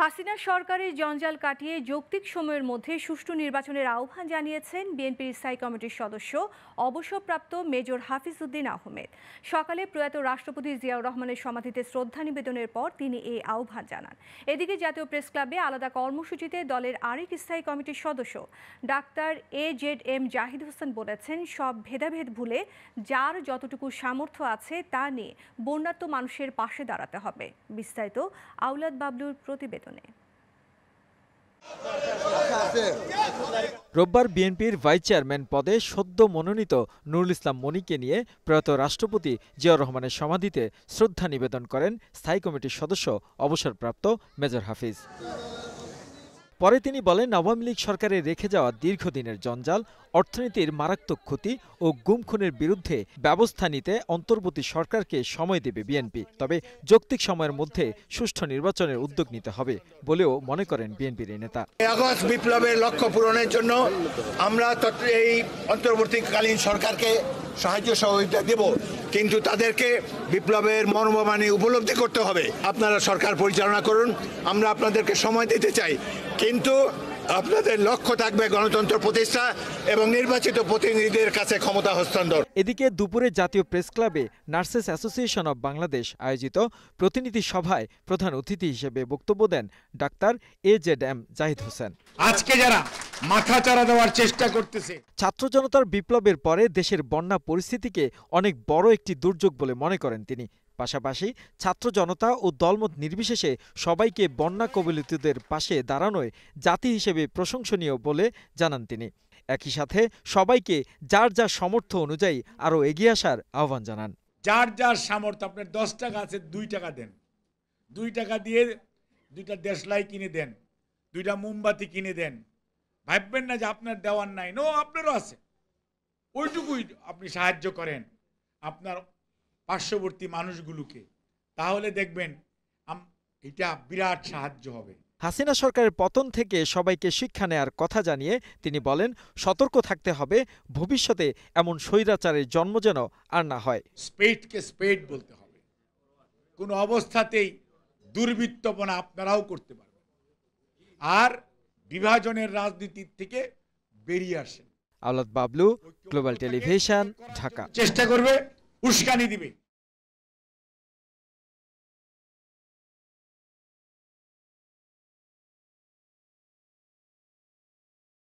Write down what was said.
হাসিনা সরকারের জঞ্জাল কাটিয়ে যৌক্তিক সময়ের মধ্যে সুষ্ঠু নির্বাচনের আহ্বান জানিয়েছেন বিএনপির স্থায়ী কমিটির সদস্য অবসরপ্রাপ্ত মেজর হাফিজ উদ্দিন আহমেদ। সকালে প্রয়াত রাষ্ট্রপতি জিয়াউর রহমানের সমাধিতে শ্রদ্ধা নিবেদনের পর তিনি এই আহ্বান জানান। এদিকে জাতীয় প্রেস ক্লাবে আলাদা কর্মসূচিতে দলের আরেক স্থায়ী কমিটির সদস্য ডাক্তার AZM জাহিদ হোসেন বলেছেন, সব ভেদাভেদ ভুলে যার যতটুকু সামর্থ্য আছে তা নিয়ে বন্যার্ত মানুষের পাশে দাঁড়াতে হবে। বিস্তারিত আওলাদ বাবলুর প্রতিবেদন। রোববার বিএনপির ভাইস চেয়ারম্যান পদে সদ্য মনোনীত নুরুল ইসলাম মনিকে নিয়ে প্রয়াত রাষ্ট্রপতি জিয়াউর রহমানের সমাধিতে শ্রদ্ধা নিবেদন করেন স্থায়ী কমিটির সদস্য অবসরপ্রাপ্ত মেজর হাফিজ। পরে তিনি বলেন, আওয়ামী লীগ সরকারের রেখে যাওয়া দীর্ঘদিনের জঞ্জাল, অর্থনীতির মারাত্মক ক্ষতি ও গুম খুনের বিরুদ্ধে ব্যবস্থা নিতে অন্তর্বর্তী সরকারকে সময় দেবে বিএনপি। তবে যৌক্তিক সময়ের মধ্যে সুষ্ঠু নির্বাচনের উদ্যোগ নিতে হবে বলেও মনে করেন বিএনপির এই নেতা। আগস্ট বিপ্লবের লক্ষ্য পূরণের জন্য আমরা এই অন্তর্বর্তীকালীন সরকারকে সাহায্য সহযোগিতা দেব, কিন্তু তাদেরকে বিপ্লবের মর্মবাণী উপলব্ধি করতে হবে। আপনারা সরকার পরিচালনা করুন, আমরা আপনাদেরকে সময় দিতে চাই, কিন্তু আপনাদের লক্ষ্য থাকবে গণতন্ত্র প্রতিষ্ঠা এবং নির্বাচিত প্রতিনিধিদের কাছে ক্ষমতা হস্তান্তর। এদিকে দুপুরে জাতীয় প্রেস ক্লাবে নার্সেস অ্যাসোসিয়েশন অব বাংলাদেশ আয়োজিত প্রতিনিধি সভায় প্রধান অতিথি হিসেবে বক্তব্য দেন ডাক্তার AZM জাহিদ হোসেন। আজকে যারা মাথাচাড়া দেওয়ার চেষ্টা করতেছে, ছাত্র জনতার বিপ্লবের পরে দেশের বন্যা পরিস্থিতিকে অনেক বড় একটি দুর্যোগ বলে মনে করেন তিনি। পাশাপাশি ছাত্র জনতা ও দলমত নির্বিশেষে সবাইকে বন্যা কবলিতদের পাশে দাঁড়ানোয় জাতি হিসেবে প্রশংসনীয় বলে জানান তিনি। একই সাথে সবাইকে যার যার সামর্থ্য অনুযায়ী আরও এগিয়ে আসার আহ্বান জানান। যার যার সামর্থ্য, আপনার 10 টাকা আছে 2 টাকা দেন, 2 টাকা দিয়ে 2টা দেশলাই কিনে দেন, 2টা মোমবাতি কিনে দেন। ভাববেন না যে আপনার দেওয়ার নাই, নো, আপনারও আছে। ওইটুকুই আপনি সাহায্য করেন আপনার পার্শ্ববর্তী মানুষগুলোকে, তাহলে দেখবেন এটা বিরাট সাহায্য হবে। হাসিনা সরকারের পতন থেকে সবাইকে শিক্ষা নেয়ার কথা জানিয়ে তিনি বলেন, সতর্ক থাকতে হবে ভবিষ্যতে এমন স্বৈরাচারের জন্ম যেন আর না হয়। স্পেডকে স্পেড বলতে হবে। কোনো অবস্থাতেই দুর্বৃত্তপনা আপনারাও করতে পারবেন, আর বিভাজনের রাজনীতির থেকে বেরিয়ে আসেন। আওলাদ বাবলু, গ্লোবাল টেলিভিশন, ঢাকা। চেষ্টা করবে, উস্কানি দিবে।